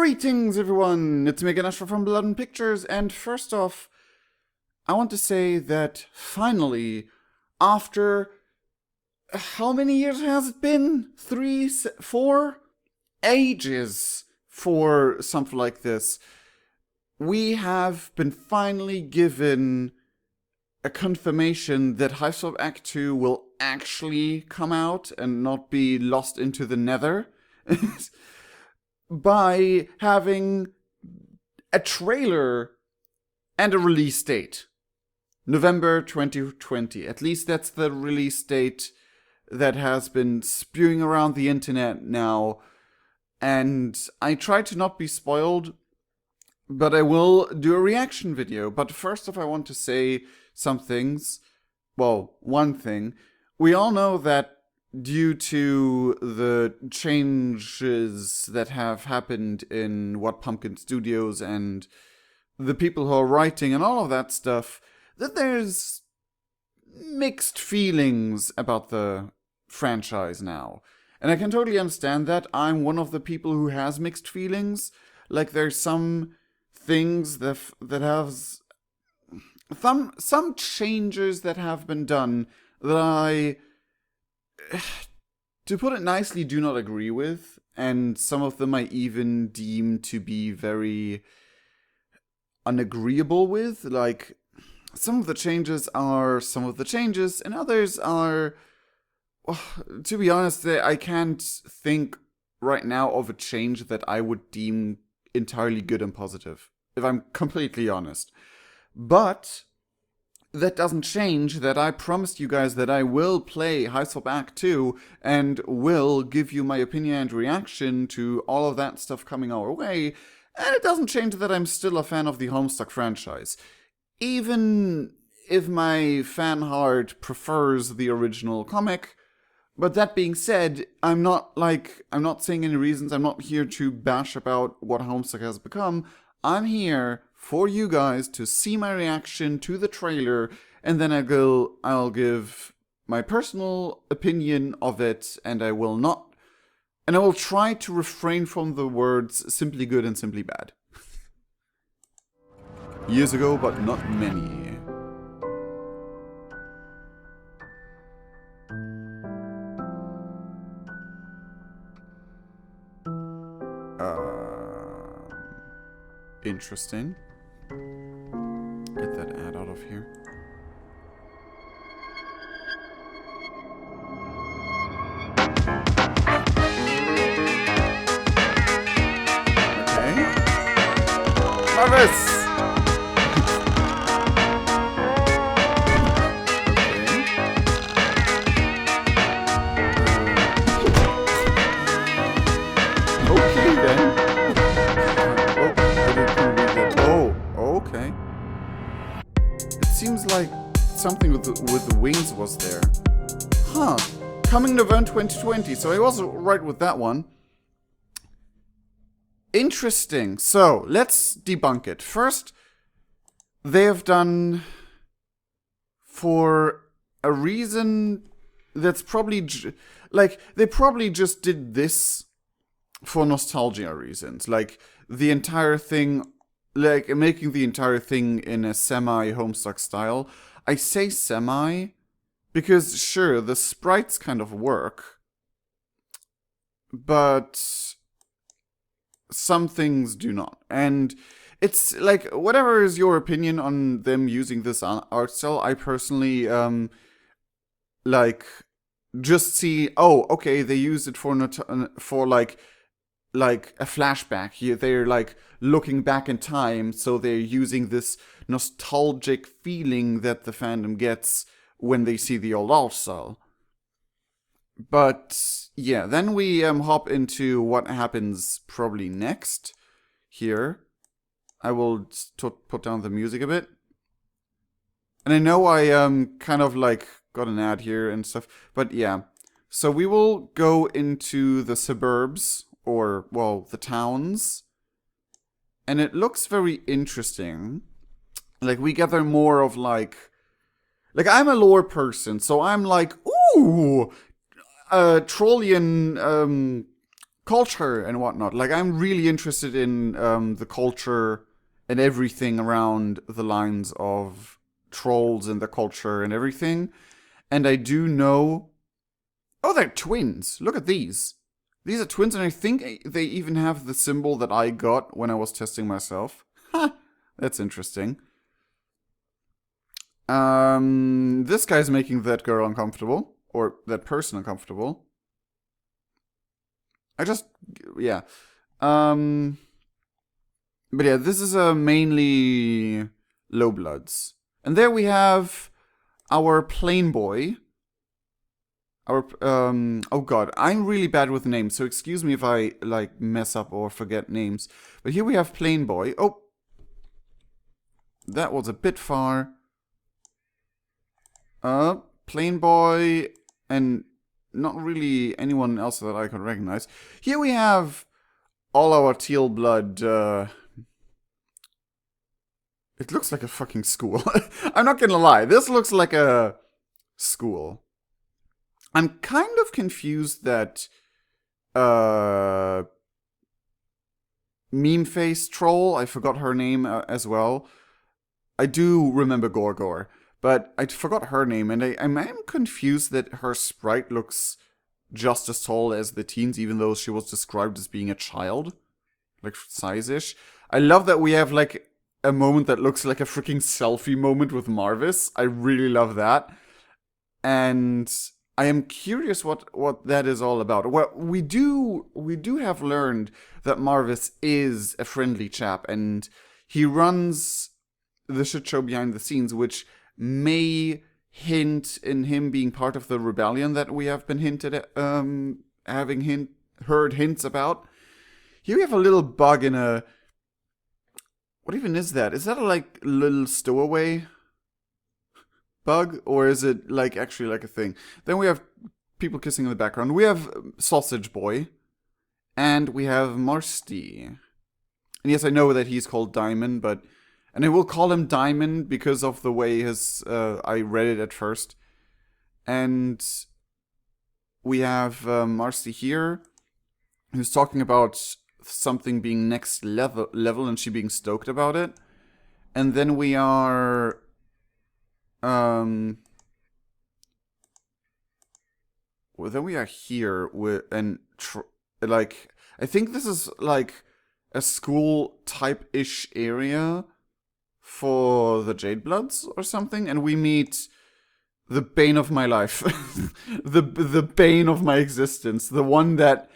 Greetings everyone, it's me Ganesh from Bloodmoon Pictures, and first off, I want to say that finally, after how many years has it been? 3, 4? Ages for something like this. We have been finally given a confirmation that HIVESWAP Act 2 will actually come out and not be lost into the nether. By having a trailer and a release date. November 2020. At least that's the release date that has been spewing around the internet now. And I try to not be spoiled, but I will do a reaction video. But first off, I want to say some things. Well, one thing. We all know that due to the changes that have happened in What Pumpkin Studios and the people who are writing and all of that stuff, that there's mixed feelings about the franchise now. And I can totally understand that. I'm one of the people who has mixed feelings. Like, there's some things that has some changes that have been done that I, to put it nicely, do not agree with, and some of them I even deem to be very unagreeable with. Like, some of the changes are some of the changes, and others are, well, to be honest, I can't think right now of a change that I would deem entirely good and positive, if I'm completely honest. But that doesn't change that I promised you guys that I will play HIVESWAP Act 2 and will give you my opinion and reaction to all of that stuff coming our way, and it doesn't change that I'm still a fan of the Homestuck franchise. Even if my fan heart prefers the original comic. But that being said, I'm not saying any reasons. I'm not here to bash about what Homestuck has become. I'm here for you guys to see my reaction to the trailer, and then I'll give my personal opinion of it, and I will try to refrain from the words simply good and simply bad. Years ago, but not many. Interesting. Get that ad out of here. Okay. Marvelous! Okay then. Seems like something with the wings was there. Huh. Coming November 2020, so I was right with that one. Interesting. So, let's debunk it. First, they have done, for a reason that's probably, like, they probably just did this for nostalgia reasons. Like, the entire thing, like, making the entire thing in a semi-Homestuck style. I say semi because, sure, the sprites kind of work, but some things do not. And it's, like, whatever is your opinion on them using this art style, I personally, like, just see, oh, okay, they use it for like a flashback. They're like looking back in time, so they're using this nostalgic feeling that the fandom gets when they see the old art style. But yeah, then we hop into what happens probably next. Here, I will put down the music a bit. And I know I kind of like got an ad here and stuff, but yeah. So we will go into the suburbs, or, well, the towns. And it looks very interesting. Like, we gather more of, like, I'm a lore person, so I'm like, ooh, Trollian culture and whatnot. Like, I'm really interested in the culture and everything around the lines of trolls and the culture and everything. And I do know. Oh, they're twins. Look at these. These are twins, and I think they even have the symbol that I got when I was testing myself. Ha! That's interesting. This guy's making that girl uncomfortable. Or that person uncomfortable. Yeah. But yeah, this is mainly low bloods. And there we have our plain boy. Oh god, I'm really bad with names, so excuse me if I, like, mess up or forget names. But here we have plain boy. Oh, that was a bit far. Plain boy, and not really anyone else that I could recognize. Here we have all our teal blood, It looks like a fucking school. I'm not gonna lie, this looks like a school. I'm kind of confused that, meme face troll, I forgot her name as well. I do remember Gorgor, but I forgot her name, and I'm confused that her sprite looks just as tall as the teens, even though she was described as being a child. Like, size-ish. I love that we have, like, a moment that looks like a freaking selfie moment with Marvis. I really love that. And I am curious what that is all about. Well, we do have learned that Marvis is a friendly chap, and he runs the shit show behind the scenes, which may hint in him being part of the rebellion that we have been hinted at, heard hints about. Here we have a little bug in a. What even is that? Is that a, like, little stowaway bug, or is it, like, actually like a thing? Then we have people kissing in the background. We have Sausage Boy, and we have Marsty. And yes, I know that he's called Diamond, and I will call him Diamond because of the way I read it at first. And we have Marsty here, who's talking about something being next level and she being stoked about it. And then we are here with like, I think this is like a school type-ish area for the Jade Bloods or something, and we meet the bane of my life, the bane of my existence, the one that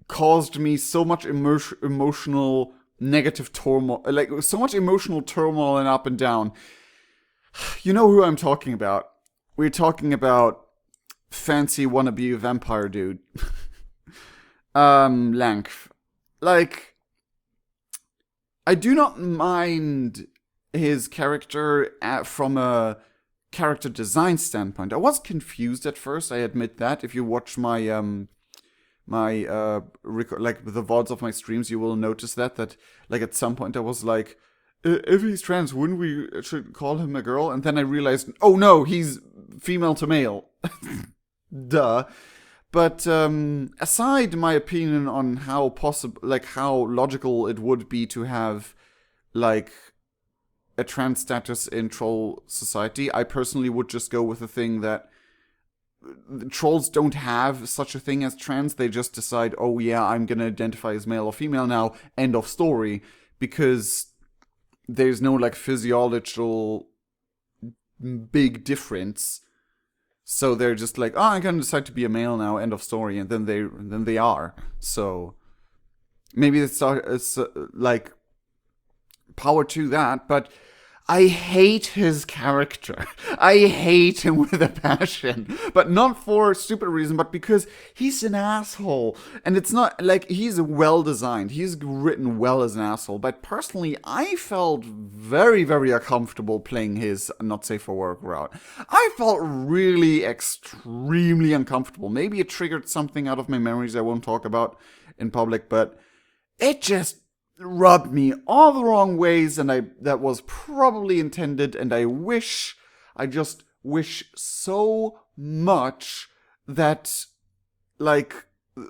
caused me so much emotional negative turmoil, like so much emotional turmoil and up and down. You know who I'm talking about. We're talking about fancy wannabe vampire dude. Length. Like, I do not mind his character from a character design standpoint. I was confused at first, I admit that. If you watch my like the VODs of my streams, you will notice that like at some point I was like, if he's trans, wouldn't we should call him a girl? And then I realized, oh no, he's female to male. Duh. But aside my opinion on how possible, like how logical it would be to have like a trans status in troll society, I personally would just go with the thing that trolls don't have such a thing as trans. They just decide, oh yeah, I'm gonna identify as male or female now, end of story, because there's no like physiological big difference. So they're just like, oh, I'm gonna decide to be a male now, end of story, and then they are. So maybe it's like power to that, but I hate his character. I hate him with a passion. But not for a stupid reason, but because he's an asshole. And it's not like he's well designed. He's written well as an asshole. But personally, I felt very, very uncomfortable playing his not safe for work route. I felt really extremely uncomfortable. Maybe it triggered something out of my memories I won't talk about in public, but it just rubbed me all the wrong ways, and that was probably intended, and I just wish so much that, like,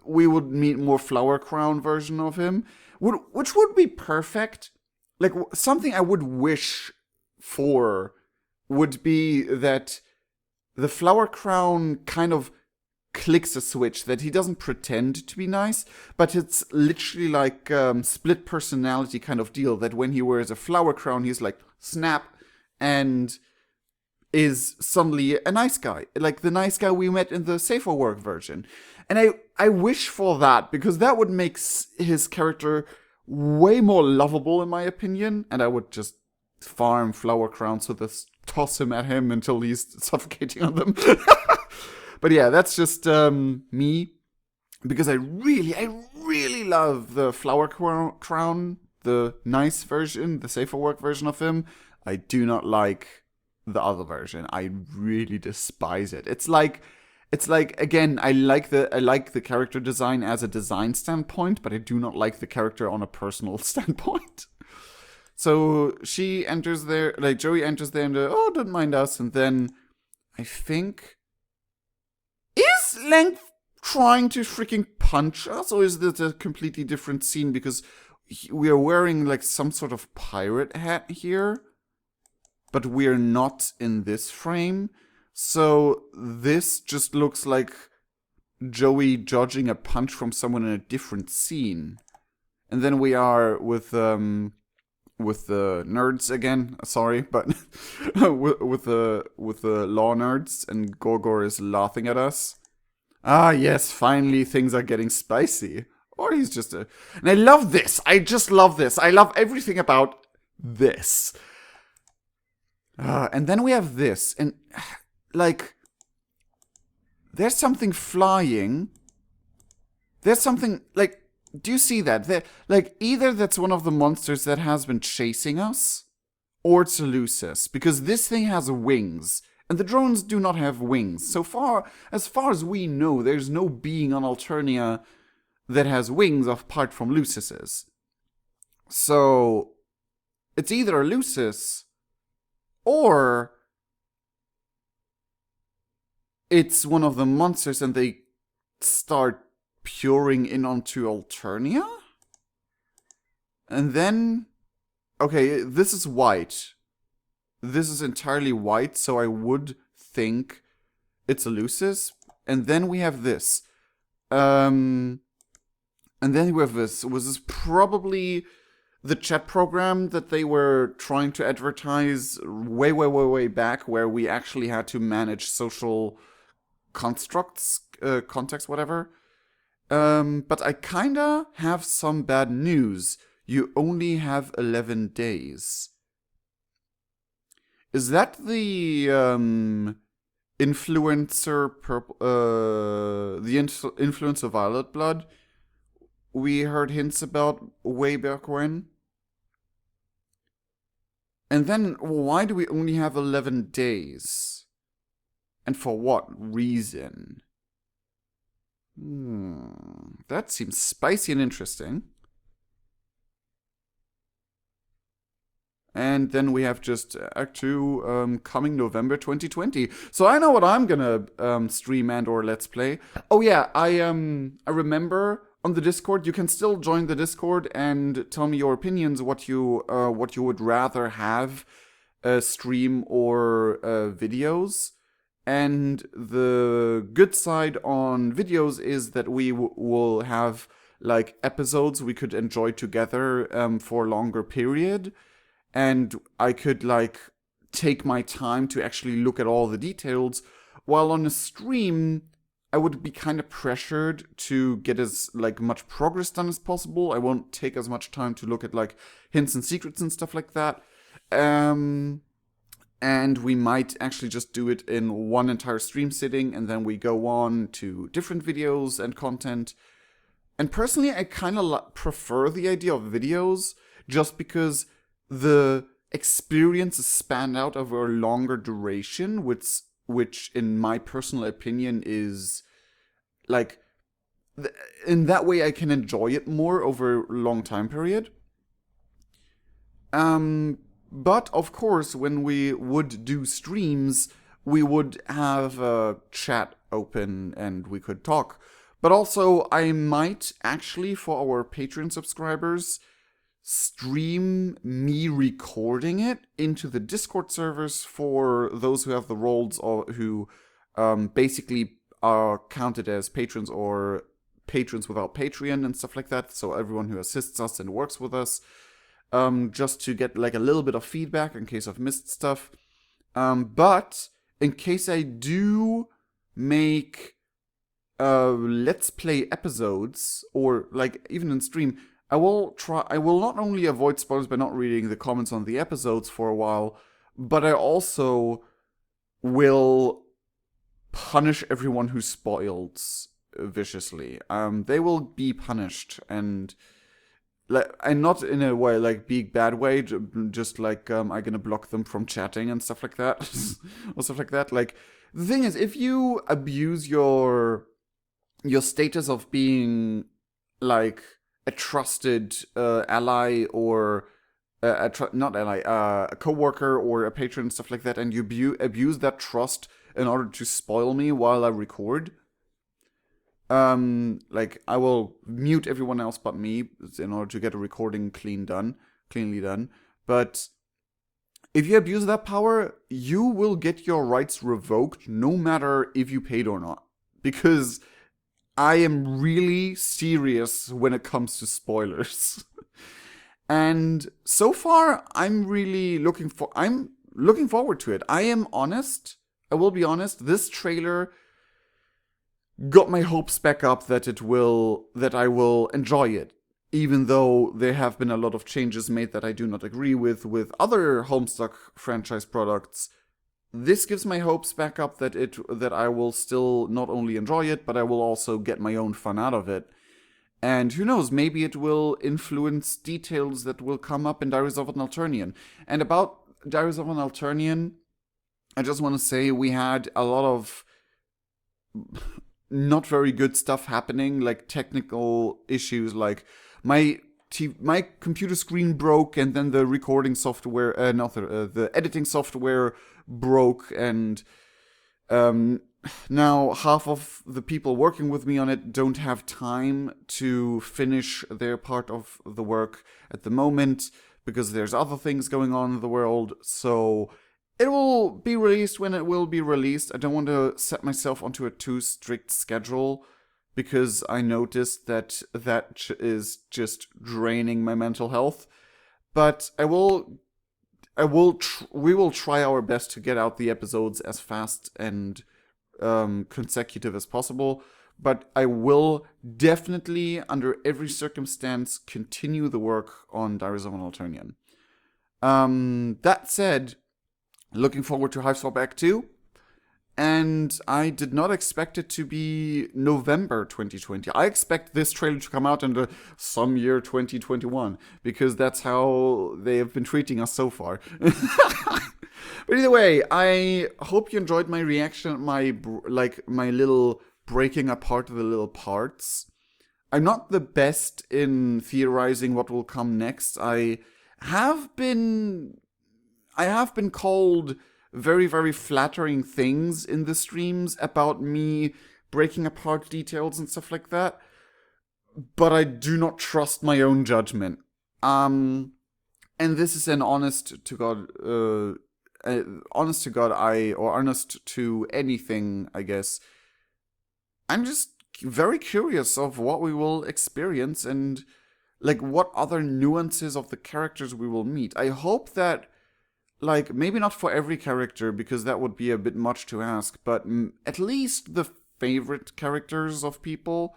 we would meet more Flower Crown version of him, which would be perfect. Like, something I would wish for would be that the Flower Crown kind of clicks a switch, that he doesn't pretend to be nice, but it's literally like split personality kind of deal, that when he wears a Flower Crown, he's like, snap, and is suddenly a nice guy, like the nice guy we met in the Safer Work version. And I wish for that, because that would make his character way more lovable, in my opinion, and I would just farm Flower Crowns with this, toss him at him until he's suffocating on them. But yeah, that's just me, because I really love the Flower Crown, the nice version, the Safer Work version of him. I do not like the other version. I really despise it. It's like again, I like the character design as a design standpoint, but I do not like the character on a personal standpoint. So she enters there, like Joey enters there, and don't mind us, and then I think, is Length trying to freaking punch us, or is this a completely different scene? Because we are wearing like some sort of pirate hat here, but we're not in this frame. So this just looks like Joey dodging a punch from someone in a different scene. And then we are with the nerds again. Sorry, but with the law nerds, and Gorgor is laughing at us. Ah, yes, finally things are getting spicy. Or he's just a... And I love this. I just love this. I love everything about this. And then we have this. And, like, there's something flying. There's something, like, do you see that? Like, either that's one of the monsters that has been chasing us, or it's Eleusis, because this thing has wings. And the drones do not have wings. As far as we know, there's no being on Alternia that has wings apart from Eleusis. So, it's either Eleusis, or it's one of the monsters and they start pouring in onto Alternia? And then... Okay, this is white. This is entirely white, so I would think it's Eleusis. And then we have this. And then we have this. Was this probably the chat program that they were trying to advertise way back, where we actually had to manage social constructs, context, whatever? But I kinda have some bad news. You only have 11 days. Is that the influencer influencer Violet Blood we heard hints about way back when? And then, why do we only have 11 days? And for what reason? That seems spicy and interesting. And then we have just Act 2 coming November 2020. So I know what I'm gonna stream and or let's play. Oh yeah, I remember on the Discord, you can still join the Discord and tell me your opinions, what you would rather have, stream or videos. And the good side on videos is that we will have like episodes we could enjoy together for a longer period. And I could, like, take my time to actually look at all the details. While on a stream, I would be kind of pressured to get as, like, much progress done as possible. I won't take as much time to look at, like, hints and secrets and stuff like that. And we might actually just do it in one entire stream sitting, and then we go on to different videos and content. And personally, I kind of prefer the idea of videos, just because the experience is spanned out over a longer duration, which in my personal opinion is like, in that way I can enjoy it more over a long time period. But of course, when we would do streams, we would have a chat open and we could talk. But also, I might actually, for our Patreon subscribers, stream me recording it into the Discord servers for those who have the roles or who basically are counted as patrons or patrons without Patreon and stuff like that. So everyone who assists us and works with us, just to get like a little bit of feedback in case I've missed stuff. But in case I do make let's play episodes or like even in stream, I will not only avoid spoilers by not reading the comments on the episodes for a while, but I also will punish everyone who spoils viciously. They will be punished, and not in a way like big bad way, just like I'm gonna block them from chatting and stuff like that, or stuff like that. Like the thing is, if you abuse your status of being like a trusted ally or not ally, a coworker or a patron, stuff like that, and you abuse that trust in order to spoil me while I record, like I will mute everyone else but me in order to get a recording cleanly done. But if you abuse that power, you will get your rights revoked no matter if you paid or not, because I am really serious when it comes to spoilers. And so far, I'm looking forward to it. I am honest. I will be honest. This trailer got my hopes back up that I will enjoy it. Even though there have been a lot of changes made that I do not agree with other Homestuck franchise products, this gives my hopes back up that I will still not only enjoy it, but I will also get my own fun out of it. And who knows, maybe it will influence details that will come up in Diaries of an Alternian. And about Diaries of an Alternian, I just want to say we had a lot of not very good stuff happening, like technical issues, like my computer screen broke, and then the recording software, the editing software broke, and now half of the people working with me on it don't have time to finish their part of the work at the moment because there's other things going on in the world. So it will be released when it will be released. I don't want to set myself onto a too strict schedule because I noticed that is just draining my mental health. But we will try our best to get out the episodes as fast and consecutive as possible. But I will definitely, under every circumstance, continue the work on Diaries of an Alternian. That said, looking forward to HIVESWAP Act 2. And I did not expect it to be November 2020. I expect this trailer to come out in some year 2021, because that's how they have been treating us so far. But either way, I hope you enjoyed my reaction, my little breaking apart of the little parts. I'm not the best in theorizing what will come next. I have been called very, very flattering things in the streams about me breaking apart details and stuff like that, but I do not trust my own judgment. And this is an honest to anything, I guess. I'm just very curious of what we will experience and like what other nuances of the characters we will meet. I hope that, like, maybe not for every character, because that would be a bit much to ask, but at least the favorite characters of people,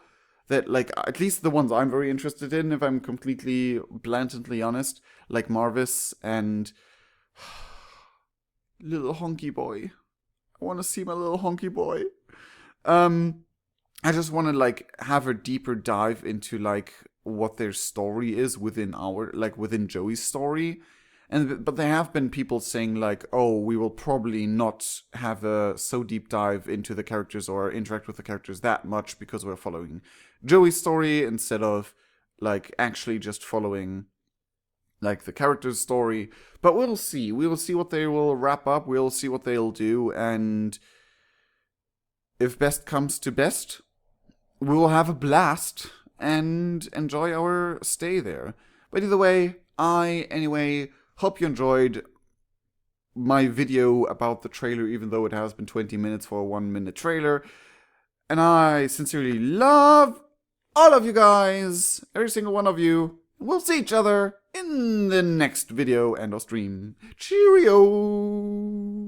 that, like, at least the ones I'm very interested in, if I'm completely blatantly honest, like Marvis and little honky boy. I want to see my little honky boy. I just want to, like, have a deeper dive into, like, what their story is within Joey's story. But there have been people saying, like, oh, we will probably not have a so deep dive into the characters or interact with the characters that much because we're following Joey's story instead of, like, actually just following, like, the character's story. But we'll see. We will see what they will wrap up. We'll see what they'll do. And if best comes to best, we will have a blast and enjoy our stay there. But either way, anyway, hope you enjoyed my video about the trailer, even though it has been 20 minutes for a 1 minute trailer. And I sincerely love all of you guys, every single one of you. We'll see each other in the next video and or stream. Cheerio!